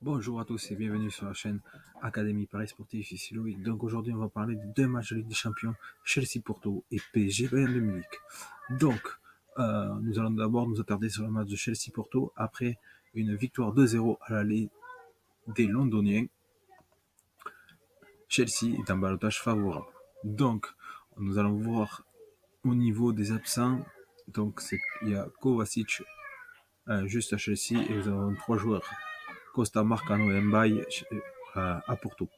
Bonjour à tous et bienvenue sur la chaîne Académie Paris Sportif, ici Loïc. Donc aujourd'hui on va parler des deux matchs de Ligue des Champions, Chelsea-Porto et PSG Bayern de Munich. Donc nous allons d'abord nous attarder sur le match de Chelsea-Porto après une victoire 2-0 à l'aller des Londoniens. Chelsea est un ballottage favorable. Donc nous allons voir au niveau des absents. Donc il y a Kovacic juste à Chelsea et nous avons trois joueurs, Costa, Marcano et Mbaye à Porto.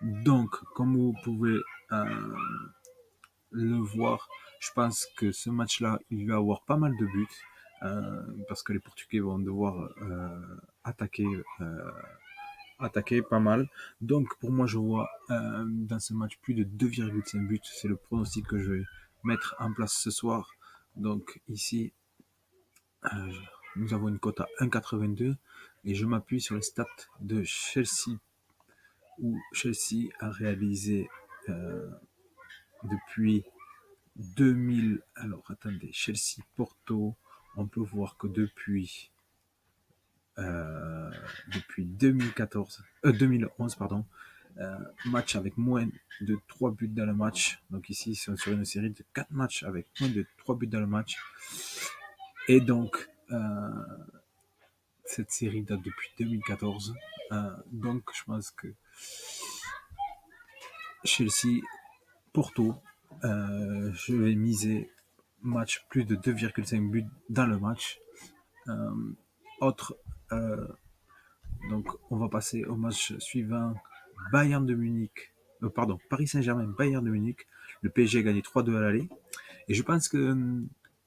Donc, comme vous pouvez le voir, je pense que ce match-là, il va avoir pas mal de buts. Parce que les Portugais vont devoir attaquer, attaquer pas mal. Donc, pour moi, je vois dans ce match plus de 2,5 buts. C'est le pronostic que je vais mettre en place ce soir. Donc, ici, euh, nous avons une cote à 1,82 et je m'appuie sur les stats de Chelsea où Chelsea a réalisé depuis 2000. Alors attendez, Chelsea-Porto, on peut voir que depuis 2014, 2011, pardon, match avec moins de 3 buts dans le match. Donc ici, c'est sur une série de 4 matchs avec moins de 3 buts dans le match. Et donc, cette série date depuis 2014. Donc, je pense que Chelsea-Porto, je vais miser match plus de 2,5 buts dans le match. Autre, euh, donc on va passer au match suivant, Bayern de Munich, pardon, Paris Saint-Germain, Bayern de Munich. Le PSG a gagné 3-2 à l'aller. Et je pense que,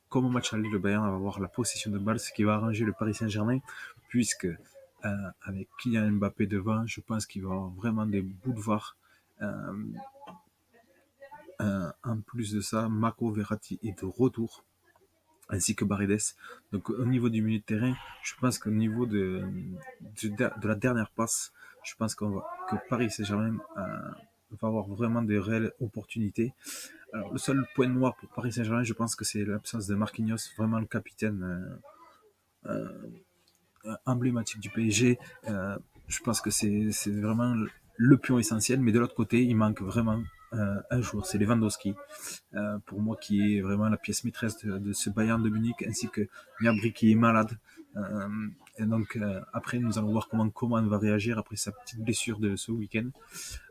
comme au match aller, le Bayern va avoir la possession de balle, ce qui va arranger le Paris Saint-Germain, puisque avec Kylian Mbappé devant, je pense qu'il va avoir vraiment des boulevards. Euh, en plus de ça, Marco Verratti est de retour, ainsi que Paredes. Donc au niveau du milieu de terrain, je pense qu'au niveau de la dernière passe, je pense que Paris Saint-Germain va avoir vraiment des réelles opportunités. Alors le seul point noir pour Paris Saint-Germain, je pense que c'est l'absence de Marquinhos, vraiment le capitaine emblématique du PSG. Je pense que c'est vraiment le pion essentiel, mais de l'autre côté, il manque vraiment un joueur, c'est Lewandowski, pour moi qui est vraiment la pièce maîtresse de ce Bayern de Munich, ainsi que Gnabry qui est malade. Et donc après, nous allons voir comment Coman va réagir après sa petite blessure de ce week-end.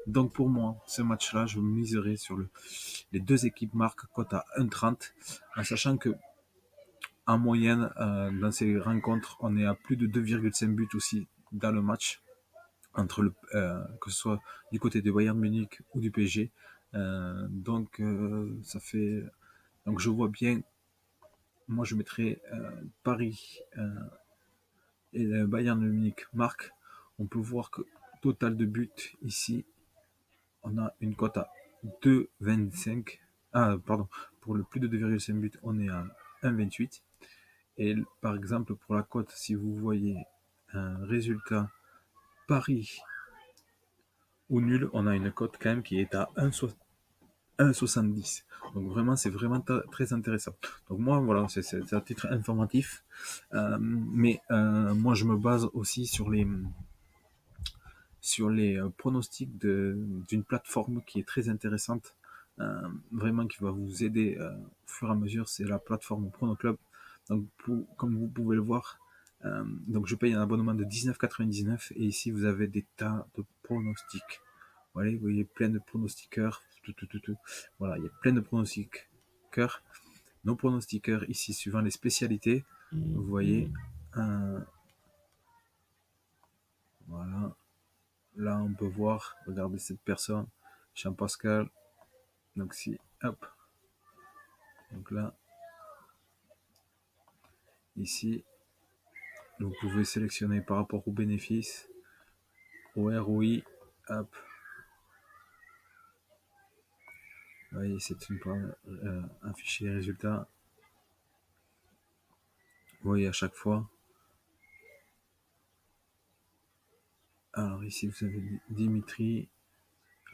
Donc pour moi, ce match-là, je miserai sur les deux équipes marquent cote à 1,30, en sachant que en moyenne, dans ces rencontres, on est à plus de 2,5 buts aussi dans le match, que ce soit du côté de Bayern Munich ou du PSG. Ça fait. Donc je vois bien, moi je mettrais Paris et Bayern Munich marque. On peut voir que total de buts ici, on a une cote à 2,25. Ah, pardon, pour le plus de 2,5 buts, on est à 1,28. Et par exemple, pour la cote, si vous voyez un résultat Paris ou nul, on a une cote quand même qui est à 1,70. Donc vraiment, c'est vraiment très intéressant. Donc moi, voilà, c'est un titre informatif. Moi, je me base aussi sur les pronostics d'une plateforme qui est très intéressante, vraiment qui va vous aider au fur et à mesure, c'est la plateforme PronoClub. Donc comme vous pouvez le voir, donc je paye un abonnement de 19,99 et ici vous avez des tas de pronostics. Voilà, vous voyez plein de pronostiqueurs, tout. Voilà, il y a plein de pronostiqueurs. Nos pronostiqueurs ici, suivant les spécialités, vous voyez, voilà. Là, on peut voir, regardez cette personne, Jean-Pascal. Donc, si, hop, donc là, ici, vous pouvez sélectionner par rapport aux bénéfices, au ROI, hop. Vous voyez, c'est afficher les résultats. Vous voyez à chaque fois. Alors, ici, vous avez Dimitri.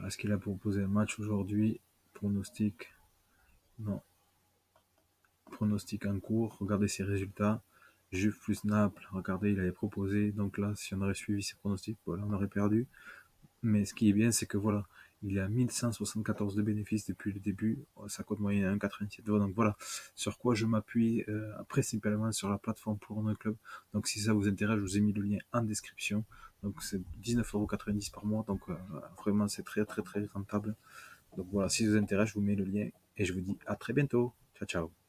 Est-ce qu'il a proposé un match aujourd'hui? Pronostic. Non. Pronostic en cours. Regardez ses résultats. Juve plus Naples, regardez, il avait proposé. Donc là, si on aurait suivi ses pronostics, voilà, on aurait perdu. Mais ce qui est bien, c'est que voilà, il est à 1174 de bénéfices depuis le début. Sa cote moyenne est à 1,87. Donc voilà, sur quoi je m'appuie principalement sur la plateforme pour notre club. Donc si ça vous intéresse, je vous ai mis le lien en description. Donc c'est 19,90 € par mois. Donc vraiment, c'est très très très rentable. Donc voilà, si ça vous intéresse, je vous mets le lien et je vous dis à très bientôt. Ciao ciao.